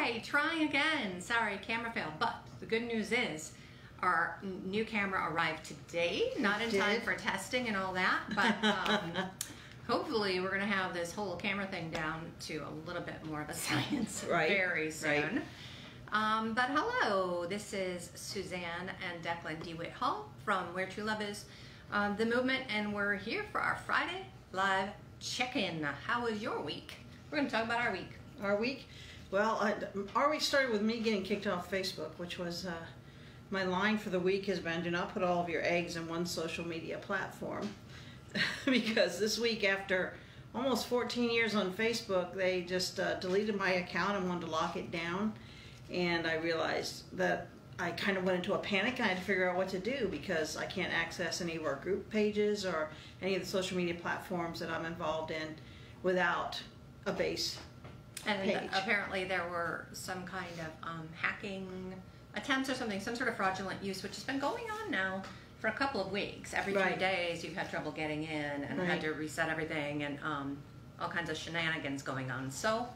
Okay, trying again. Sorry, camera failed. But the good news is our new camera arrived today. Not in time for testing and all that, but hopefully we're going to have this whole camera thing down to a little bit more of a science very soon. But hello, this is Suzanne and Declan DeWitt Hall from Where True Love Is, the movement, and we're here for our Friday live check-in. How was your week? We're going to talk about our week. Our week? Well, our week started with me getting kicked off Facebook, which was my line for the week has been, do not put all of your eggs in one social media platform. Because this week, after almost 14 years on Facebook, they just deleted my account and wanted to lock it down. And I realized that I kind of went into a panic and I had to figure out what to do because I can't access any of our group pages or any of the social media platforms that I'm involved in without a base And page. Apparently there were some kind of8 attempts or something, some sort of fraudulent use, which has been going on now for a couple of weeks. Every 3 days you've had trouble getting in and had to reset everything, and all kinds of shenanigans going on. So,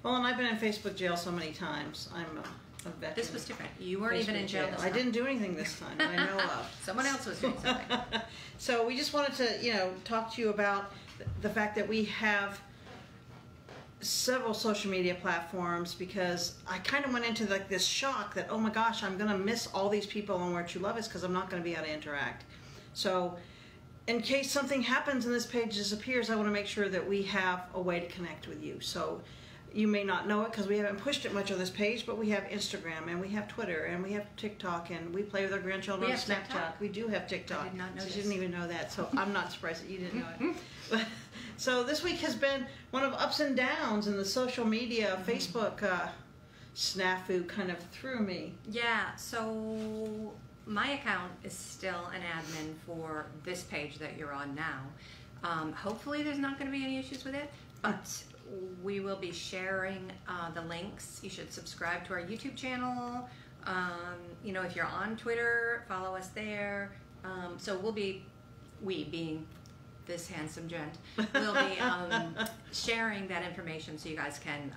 well, and I've been in Facebook jail so many times. I'm a veteran. This was different. You weren't even in jail this I time. didn't do anything this time that I know of. Someone else was doing something. So we just wanted to, talk to you about the fact that we have several social media platforms, because I kind of went into this shock that, oh my gosh, I'm going to miss all these people on Where True Love Is because I'm not going to be able to interact. So in case something happens and this page disappears, I want to make sure that we have a way to connect with you. So you may not know it because we haven't pushed it much on this page, but we have Instagram and we have Twitter and we have TikTok and we play with our grandchildren on Snapchat. TikTok. We do have TikTok. I did not know so you didn't even know that, so I'm not surprised that you didn't know it. So this week has been one of ups and downs in the social media. Facebook snafu kind of threw me. Yeah, so my account is still an admin for this page that you're on now. Hopefully there's not going to be any issues with it, but we will be sharing the links. You should subscribe to our YouTube channel. If you're on Twitter, follow us there. So we being this handsome gent, will be sharing that information so you guys can,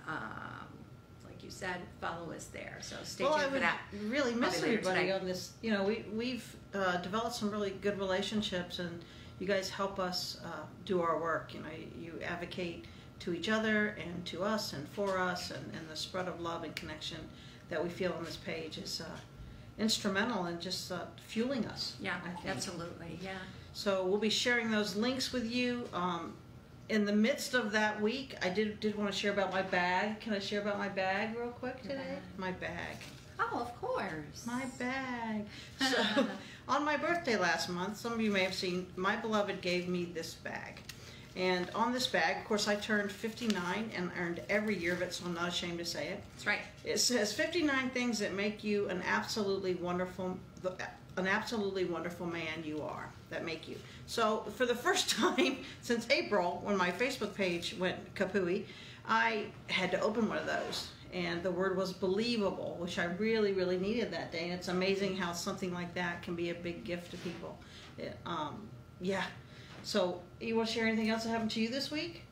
like you said, follow us there. So stay tuned for that. I really miss everybody on this. We've developed some really good relationships, and you guys help us do our work. You advocate to each other and to us and for us, and the spread of love and connection that we feel on this page is instrumental in just fueling us. Yeah, I think. Absolutely, yeah. So we'll be sharing those links with you. In the midst of that week, I did want to share about my bag. Can I share about my bag real quick today? My bag. Oh, of course. My bag. So on my birthday last month, some of you may have seen, my beloved gave me this bag. And on this bag, of course, I turned 59 and earned every year of it, so I'm not ashamed to say it. That's right. It says 59 things that make you an absolutely wonderful man you are, that make you. So for the first time since April, when my Facebook page went kapooey, I had to open one of those. And the word was believable, which I really, really needed that day. And it's amazing how something like that can be a big gift to people. Yeah. So you want to share anything else that happened to you this week?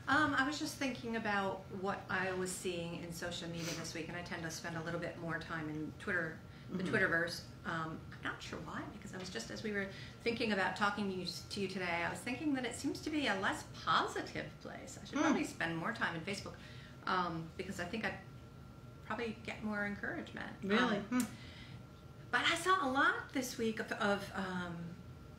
I was just thinking about what I was seeing in social media this week, and I tend to spend a little bit more time in Twitter, the Twitterverse. I'm not sure why, because I was just, as we were thinking about talking to you today, I was thinking that it seems to be a less positive place. I should probably spend more time in Facebook, because I think I'd probably get more encouragement. Really? But I saw a lot this week of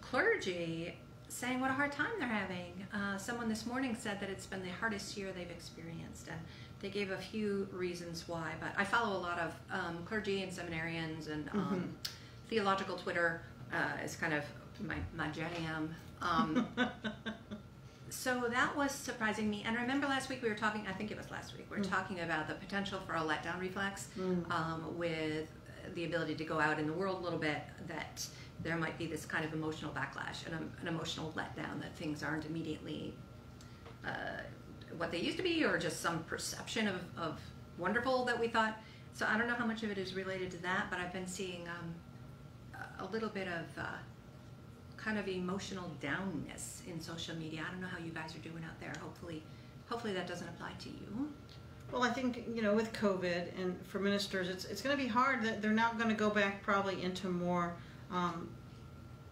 clergy saying what a hard time they're having. Someone this morning said that it's been the hardest year they've experienced, and they gave a few reasons why. But I follow a lot of clergy and seminarians, and theological Twitter is kind of my jam. So that was surprising me. And remember last week we were talking, I think it was last week, we were talking about the potential for a letdown reflex with the ability to go out in the world a little bit, that there might be this kind of emotional backlash and an emotional letdown, that things aren't immediately what they used to be, or just some perception of wonderful that we thought. So I don't know how much of it is related to that, but I've been seeing a little bit of kind of emotional downness in social media. I don't know how you guys are doing out there. Hopefully that doesn't apply to you. Well, I think, with COVID and for ministers, it's going to be hard. That they're now going to go back probably into more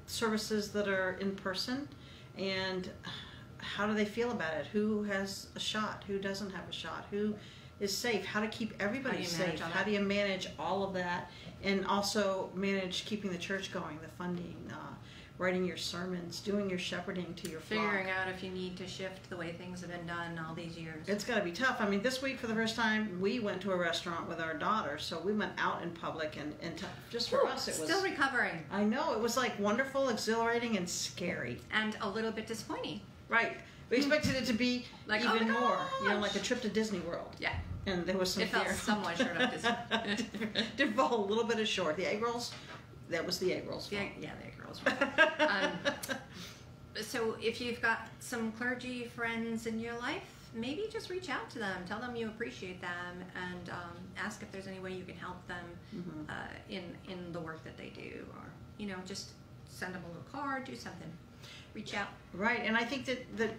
services that are in person. And how do they feel about it? Who has a shot? Who doesn't have a shot? Who is safe? How to keep everybody safe? How do you manage all of that? And also manage keeping the church going, the funding, writing your sermons, doing your shepherding to your flock. Figuring out if you need to shift the way things have been done all these years. It's got to be tough. I mean, this week for the first time, we went to a restaurant with our daughter, so we went out in public, and just for us, it was... Still recovering. I know. It was like wonderful, exhilarating, and scary. And a little bit disappointing. Right. We expected it to be like, even oh more, like a trip to Disney World. Yeah. And there was some fear. It felt somewhat short of Disney. Did fall a little bit short. The egg rolls, that was the egg rolls. Yeah, the egg rolls. So if you've got some clergy friends in your life, maybe just reach out to them. Tell them you appreciate them, and ask if there's any way you can help them in the work that they do, or just send them a little card, do something. Reach out. Right, and I think that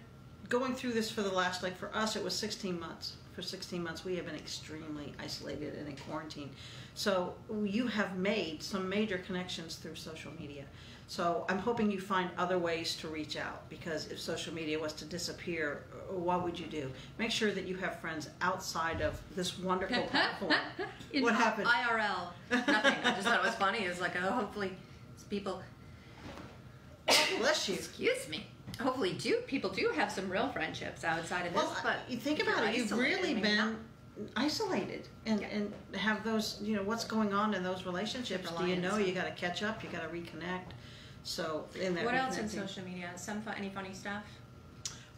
going through this for the last, for us, it was 16 months. For 16 months, we have been extremely isolated and in quarantine. So you have made some major connections through social media. So I'm hoping you find other ways to reach out, because if social media was to disappear, what would you do? Make sure that you have friends outside of this wonderful platform. What happened? IRL. Nothing. I just thought it was funny. It was like, hopefully people... Bless you. Excuse me. Hopefully, people do have some real friendships outside of this. Well, but you think about it. You've really been isolated, and have those. What's going on in those relationships? Do you know you got to catch up? You got to reconnect. So, what else in social media? Any funny stuff?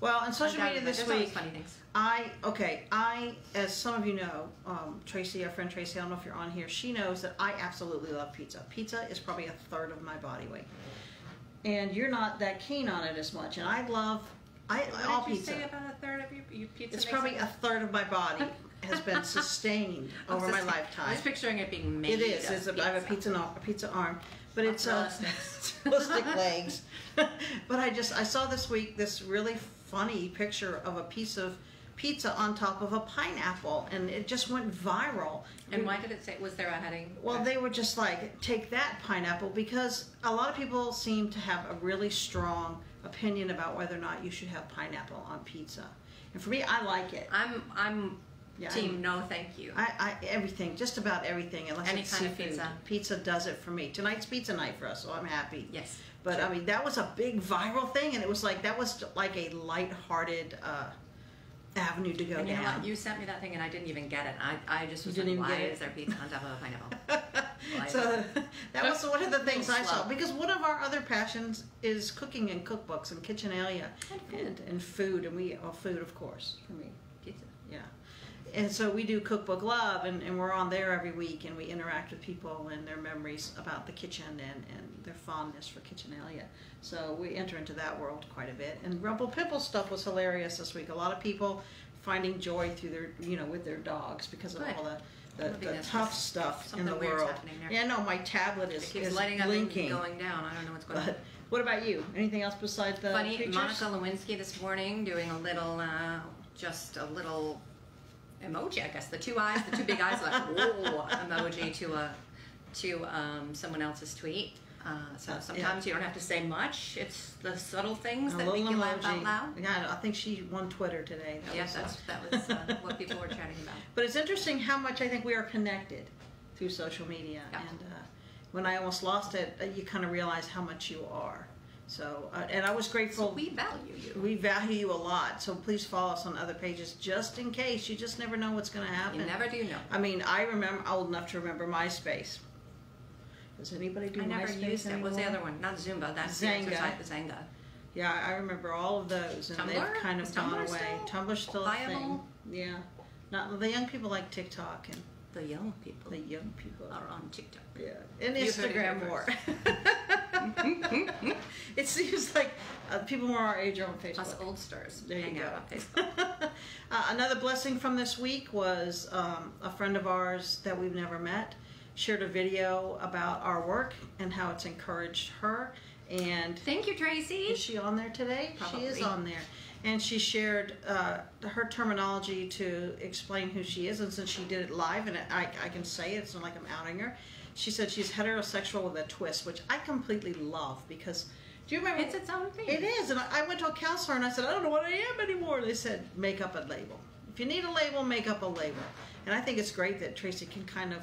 Well, in social media this week, funny things. I, as some of you know, Tracy, our friend Tracy, I don't know if you're on here. She knows that I absolutely love pizza. Pizza is probably a third of my body weight. And you're not that keen on it as much, and I love all pizza. What did you say about a third of your pizza? It's probably a third of my body has been sustained over my lifetime. I was picturing it being made. It is. I have a pizza arm, but it's stick legs. But I saw this week this really funny picture of a piece of pizza on top of a pineapple, and it just went viral. And why did it say, was there a heading? Well, they were just like, take that, pineapple, because a lot of people seem to have a really strong opinion about whether or not you should have pineapple on pizza. And for me, I like it. I'm team no thank you. I everything, just about everything, unless any it's kind seafood. of pizza. Pizza does it for me. Tonight's pizza night for us, so I'm happy. Yes. But sure. I mean, that was a big viral thing, and it was like, that was like a lighthearted avenue to go and down. You know what? You sent me that thing and I didn't even get it. I just was like, why is there pizza on top of a pineapple? So that was one of the things I saw. Because one of our other passions is cooking and cookbooks and kitchenalia and food. And food, of course, for me. Pizza. Yeah. And so we do Cookbook Love, and we're on there every week, and we interact with people and their memories about the kitchen and their fondness for kitchenalia. So we enter into that world quite a bit. And Rumple Pimple stuff was hilarious this week. A lot of people finding joy through their, with their dogs because of all the tough stuff in the world. Yeah, no, my tablet is lighting up blinking. And going down. I don't know what's going on. What about you? Anything else besides the funny pictures? Monica Lewinsky this morning doing a little, just a little emoji, I guess. The two eyes, the two big eyes, like whoa emoji to someone else's tweet. So sometimes you don't have to say much. It's the subtle things that make you laugh out loud. Yeah, I think she won Twitter today. That was what people were chatting about. But it's interesting how much I think we are connected through social media. Yeah. And when I almost lost it, you kind of realize how much you are. So, and I was grateful. So we value you. We value you a lot. So please follow us on other pages just in case. You just never know what's going to happen. You never do know. I mean, I'm old enough to remember MySpace. Does anybody do MySpace anymore? I never used it. What's the other one? Not Zumba. That's Zanga. The Zanga. Yeah, I remember all of those, and Tumblr? they've kind of gone away. Tumblr's still a thing. Yeah. Not the young people like TikTok and the young people. The young people are on TikTok. Yeah, and Instagram more. It seems like people more our age are on Facebook. Us old stars hang out on Facebook. Another blessing from this week was a friend of ours that we've never met shared a video about our work and how it's encouraged her. And Thank you, Tracy. is she on there today? Probably. She is on there. And she shared her terminology to explain who she is. And since she did it live, and I can say it, it's not like I'm outing her. She said she's heterosexual with a twist, which I completely love because, do you remember? It's its own thing. It is. And I went to a counselor and I said, I don't know what I am anymore. They said, make up a label. If you need a label, make up a label. And I think it's great that Tracy can kind of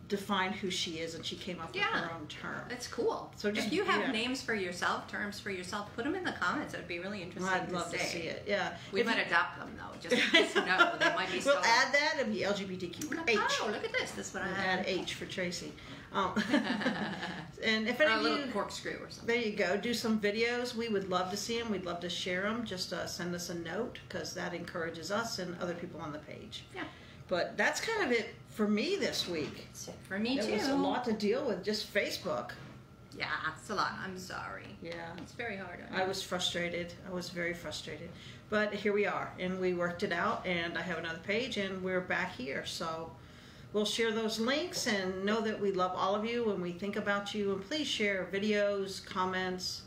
define who she is, and she came up with her own term. That's cool. So just, if you have names for yourself, terms for yourself, put them in the comments. It would be really interesting I'd love to see it. Yeah, we might adopt them though. Just so you know, they might be. We'll add that and be LGBTQ H. Oh, look at this. This is what I add H for Tracy. And if any or a of little you, corkscrew or something. there you go. Do some videos. We would love to see them. We'd love to share them. Just send us a note because that encourages us and other people on the page. Yeah. But that's kind of it for me this week. That's it for me too. There was a lot to deal with, just Facebook. Yeah, it's a lot. I'm sorry. Yeah. It's very hard. I was frustrated. I was very frustrated. But here we are, and we worked it out, and I have another page, and we're back here. So we'll share those links, and know that we love all of you, and we think about you. And please share videos, comments,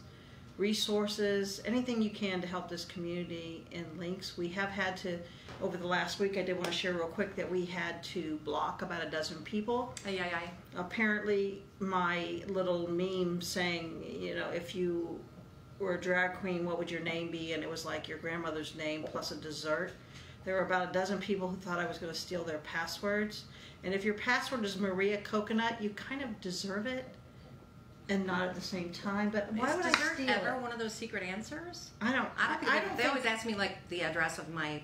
resources, anything you can to help this community, and links. We have had to, over the last week, I did want to share real quick that we had to block about a dozen people. Ay, ay, ay. Apparently, my little meme saying, you know, if you were a drag queen, what would your name be? And it was like your grandmother's name plus a dessert. There were about a dozen people who thought I was going to steal their passwords. And if your password is Maria Coconut, you kind of deserve it, and not at the same time. But why would I dessert steal ever it? one of those secret answers? I don't They think, always ask me like the address of my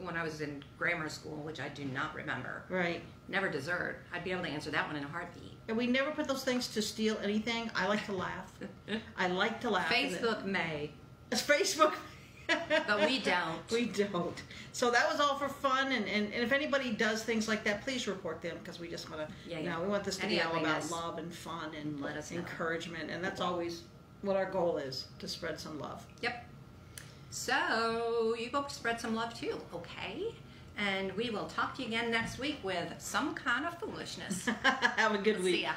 when I was in grammar school, which I do not remember. right. Never dessert. I'd be able to answer that one in a heartbeat. And we never put those things to steal anything. I like to laugh. I like to laugh. Facebook may, It's Facebook. but we don't. We don't. So that was all for fun, and if anybody does things like that, please report them, because we just want to, Yeah. we want this to Any be all about ugliness. love and fun and Let us know. encouragement, and that's always what our goal is, to spread some love. Yep. So you go spread some love too, okay? And we will talk to you again next week with some kind of foolishness. Have a good See week. ya.